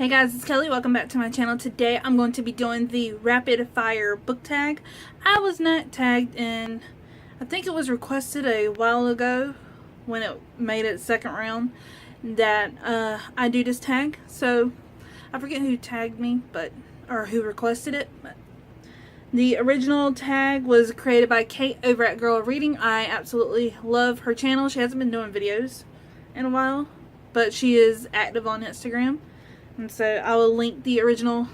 Hey guys, it's Kelly. Welcome back to my channel. Today I'm going to be doing the rapid fire book tag. I was not tagged in, I think it was requested a while ago when it made its second round that I do this tag. So I forget who tagged me, or who requested it. But the original tag was created by Kate over at Girl Reading. I absolutely love her channel. She hasn't been doing videos in a while, but she is active on Instagram. And so I will link the original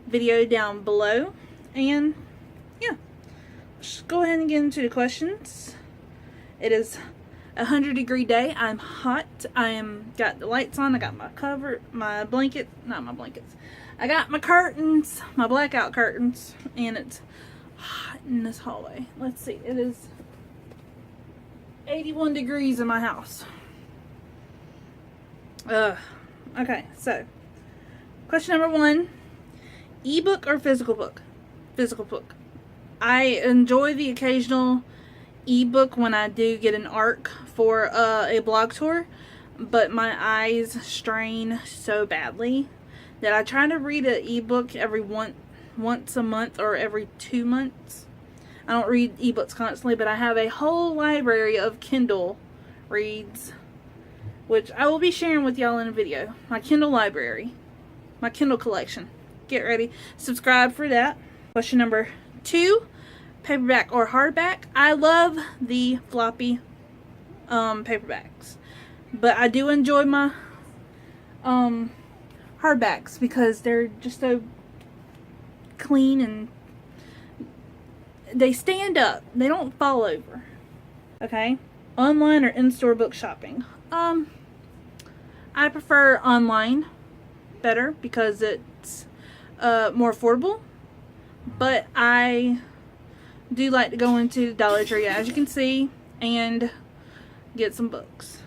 video down below. And yeah, let's go ahead and get into the questions. It is a 100-degree day. I'm hot. Got the lights on. I got my blanket, not my blankets. I got my curtains, my blackout curtains, and it's hot in this hallway. Let's see, it is 81 degrees in my house. Okay, so question number 1, ebook or physical book? Physical book. I enjoy the occasional ebook when I do get an ARC for a blog tour, but my eyes strain so badly that I try to read an ebook every once a month or every 2 months. I don't read ebooks constantly, but I have a whole library of Kindle reads, which I will be sharing with y'all in a video. My Kindle library. My Kindle collection. Get ready. Subscribe for that. Question number 2. Paperback or hardback? I love the floppy paperbacks. But I do enjoy my hardbacks because they're just so clean and they stand up. They don't fall over. Okay? Online or in-store book shopping? I prefer online better because it's more affordable, but I do like to go into Dollar Tree, as you can see, and get some books.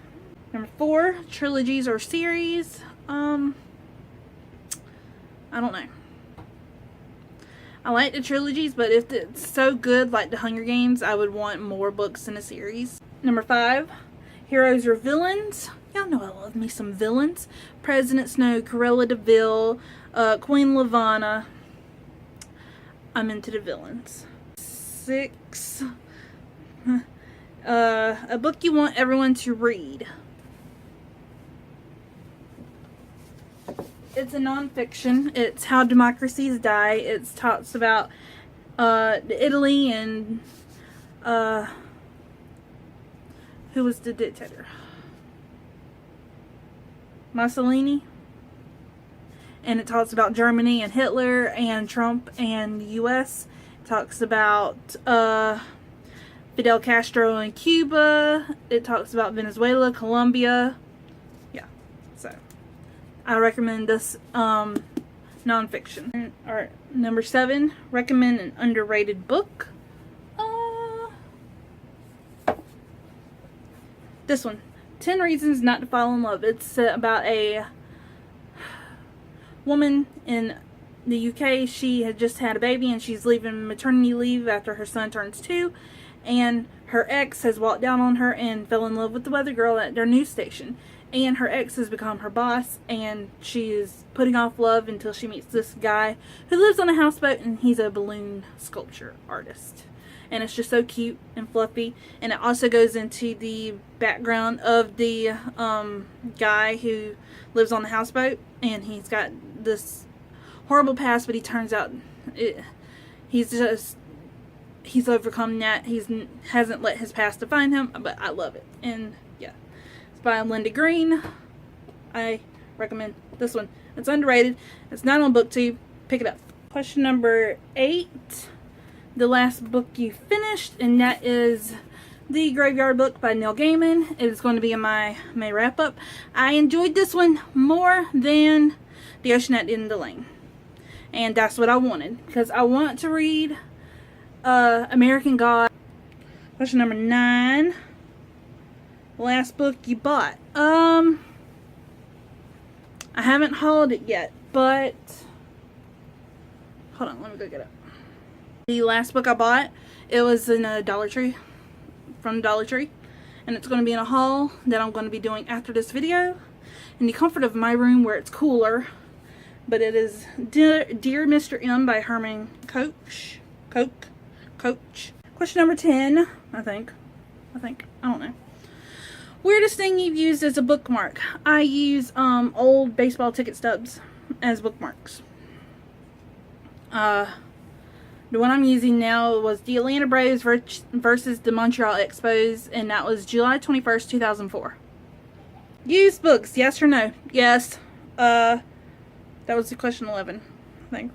Number 4, trilogies or series. I don't know. I like the trilogies, but if it's so good like the Hunger Games, I would want more books in a series. Number 5, heroes or villains. Y'all know I love me some villains. President Snow, Cruella de Vil, Queen Lavanna. I'm into the villains. 6, a book you want everyone to read. It's a nonfiction. It's How Democracies Die. It talks about Italy and who was the dictator? Mussolini. And it talks about Germany and Hitler and Trump and the US. It talks about Fidel Castro and Cuba. It talks about Venezuela, Colombia. Yeah, so I recommend this nonfiction. Alright, number 7, recommend an underrated book. This one, 10 Reasons Not to Fall in Love. It's about a woman in the UK. She had just had a baby and she's leaving maternity leave after her son turns 2, and her ex has walked down on her and fell in love with the weather girl at their news station, and her ex has become her boss, and she is putting off love until she meets this guy who lives on a houseboat, and he's a balloon sculpture artist. And it's just so cute and fluffy. And it also goes into the background of the guy who lives on the houseboat. And he's got this horrible past, but he turns out he's overcome that. He hasn't let his past define him. But I love it. And yeah, it's by Linda Green. I recommend this one. It's underrated. It's not on BookTube. Pick it up. Question number 8. The last book you finished, and that is The Graveyard Book by Neil Gaiman. It is going to be in my May wrap-up. I enjoyed this one more than The Ocean at the End of the Lane. And that's what I wanted, because I want to read American God. Question number 9. Last book you bought. I haven't hauled it yet, but hold on, let me go get it. The last book I bought, it was in a Dollar Tree, from Dollar Tree, and it's going to be in a haul that I'm going to be doing after this video in the comfort of my room where it's cooler but it is Dear Mr. M by Herman Koch. Question number 10, I think. I don't know. Weirdest thing you've used as a bookmark? I use old baseball ticket stubs as bookmarks. The one I'm using now was the Atlanta Braves versus the Montreal Expos, and that was July 21st, 2004. Used books, yes or no? Yes. That was the question 11, I think.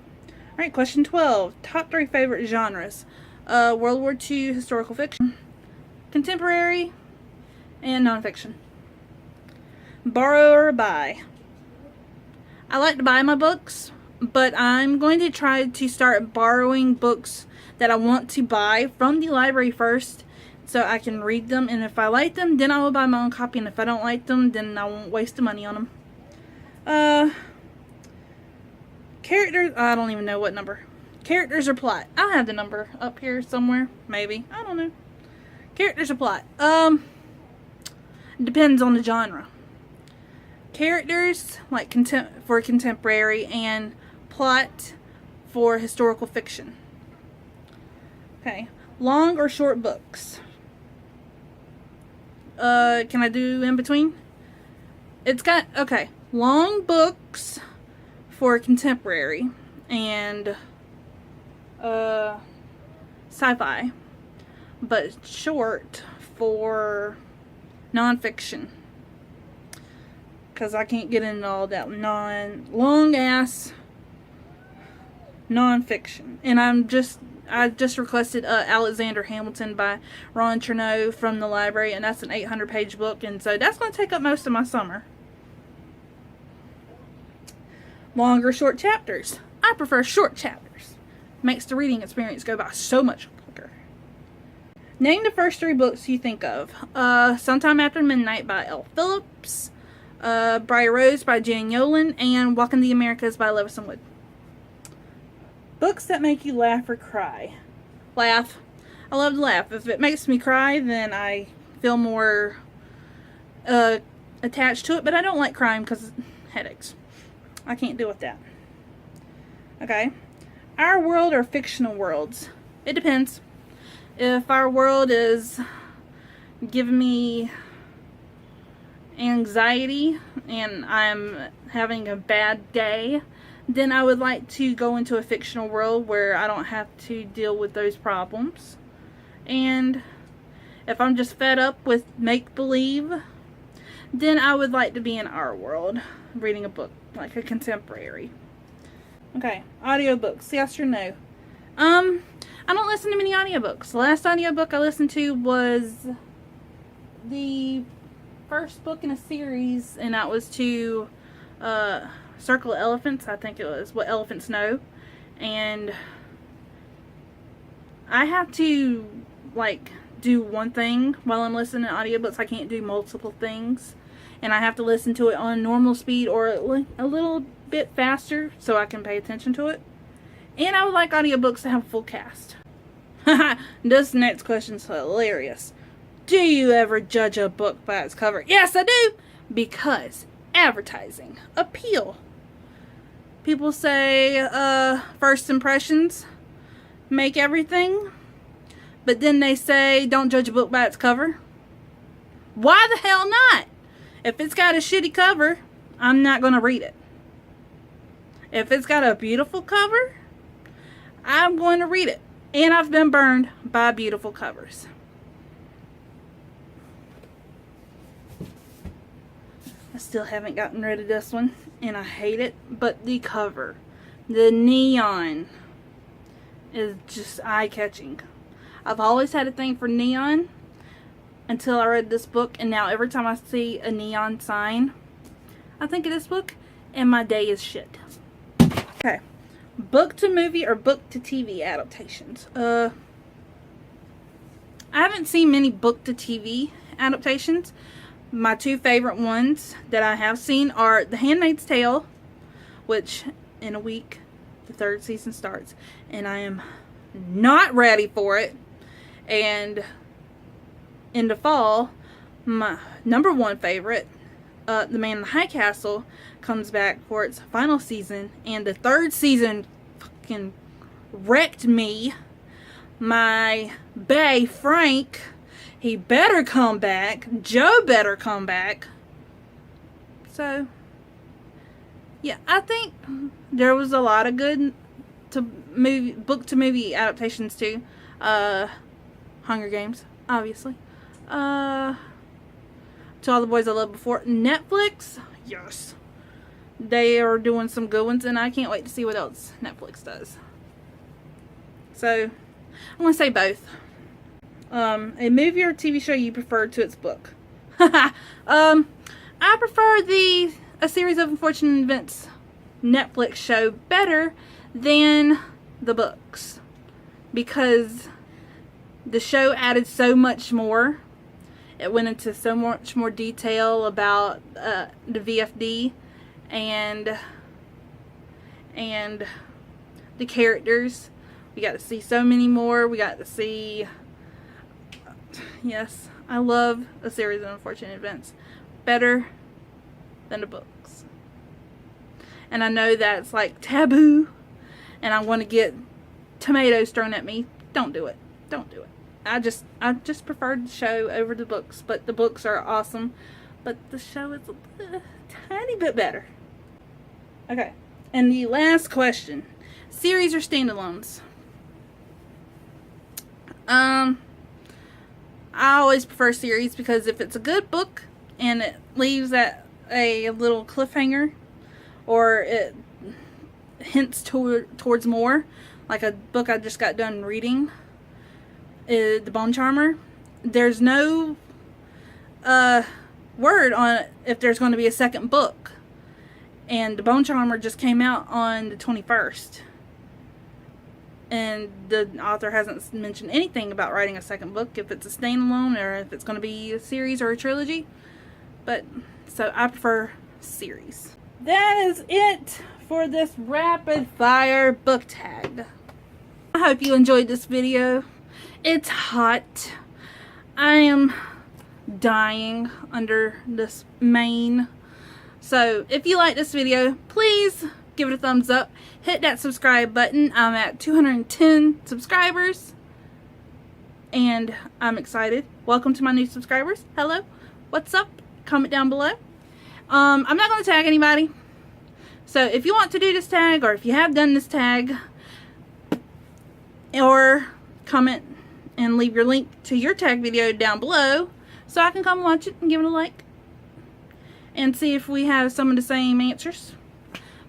Alright, question 12. Top 3 favorite genres. World War II historical fiction, contemporary, and nonfiction. Borrow or buy? I like to buy my books, but I'm going to try to start borrowing books that I want to buy from the library first so I can read them, and if I like them, then I will buy my own copy, and if I don't like them, then I won't waste the money on them. Characters, I don't even know what number. Characters or plot? I'll have the number up here somewhere, maybe. I don't know. Characters or plot? Depends on the genre. Characters, like for contemporary, and plot for historical fiction. Okay. Long or short books? Can I do in between? It's got, okay, long books for contemporary and sci-fi, but short for nonfiction, because I can't get into all that long ass nonfiction. And I just requested Alexander Hamilton by Ron Chernow from the library, and that's an 800-page book, and so that's going to take up most of my summer. Long or short chapters? I prefer short chapters. Makes the reading experience go by so much quicker. Name the first 3 books you think of. Sometime After Midnight by L. Phillips, Briar Rose by Jan Yolen, and Walking the Americas by Lewis and Wood. Books that make you laugh or cry. Laugh. I love to laugh. If it makes me cry, then I feel more attached to it, but I don't like crying because headaches. I can't deal with that. Okay. Our world or fictional worlds? It depends. If our world is giving me anxiety and I'm having a bad day, then I would like to go into a fictional world where I don't have to deal with those problems. And if I'm just fed up with make-believe, then I would like to be in our world, reading a book, like a contemporary. Okay, audiobooks, yes or no? I don't listen to many audiobooks. The last audiobook I listened to was the first book in a series, and that was to Circle of Elephants. I think it was What Elephants Know. And I have to, like, do one thing while I'm listening to audiobooks. I can't do multiple things. And I have to listen to it on normal speed or a little bit faster so I can pay attention to it. And I would like audiobooks to have a full cast. This next question's hilarious. Do you ever judge a book by its cover? Yes, I do! Because advertising. Appeal. People say first impressions make everything. But then they say don't judge a book by its cover. Why the hell not? If it's got a shitty cover, I'm not going to read it. If it's got a beautiful cover, I'm going to read it. And I've been burned by beautiful covers. I still haven't gotten rid of this one, and I hate it. But the cover, the neon, is just eye-catching. I've always had a thing for neon until I read this book, and now every time I see a neon sign, I think of this book, and my day is shit. Okay. Book to movie or book to TV adaptations? I haven't seen many book to TV adaptations. My 2 favorite ones that I have seen are The Handmaid's Tale, which in a week the 3rd season starts, and I am not ready for it. And in the fall, my number 1 favorite, The Man in the High Castle, comes back for its final season, and the third season fucking wrecked me. My bae, Frank, he better come back. Joe better come back. So, yeah, I think there was a lot of good book to movie adaptations too. Hunger Games, obviously. To All the Boys I Loved Before. Netflix, yes. They are doing some good ones, and I can't wait to see what else Netflix does. So, I'm going to say both. A movie or TV show you prefer to its book. I prefer A Series of Unfortunate Events Netflix show better than the books, because the show added so much more. It went into so much more detail about the VFD and the characters. We got to see so many more. We got to see, yes, I love A Series of Unfortunate Events better than the books. And I know that's like taboo, and I want to get tomatoes thrown at me. Don't do it. Don't do it. I just preferred the show over the books, but the books are awesome, but the show is a tiny bit better. Okay, and the last question: series or standalones? I always prefer series, because if it's a good book and it leaves at a little cliffhanger, or it hints towards more, like a book I just got done reading, The Bone Charmer, there's no word on if there's going to be a second book, and The Bone Charmer just came out on the 21st, and the author hasn't mentioned anything about writing a second book, if it's a standalone or if it's going to be a series or a trilogy. But so I prefer series. That is it for this rapid fire book tag. I hope you enjoyed this video. It's hot. I am dying under this mane. So if you like this video, please give it a thumbs up. Hit that subscribe button. I'm at 210 subscribers, and I'm excited. Welcome to my new subscribers. Hello. What's up? Comment down below. I'm not going to tag anybody. So if you want to do this tag, or if you have done this tag, or comment and leave your link to your tag video down below, so I can come watch it and give it a like and see if we have some of the same answers.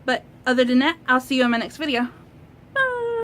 But other than that, I'll see you in my next video.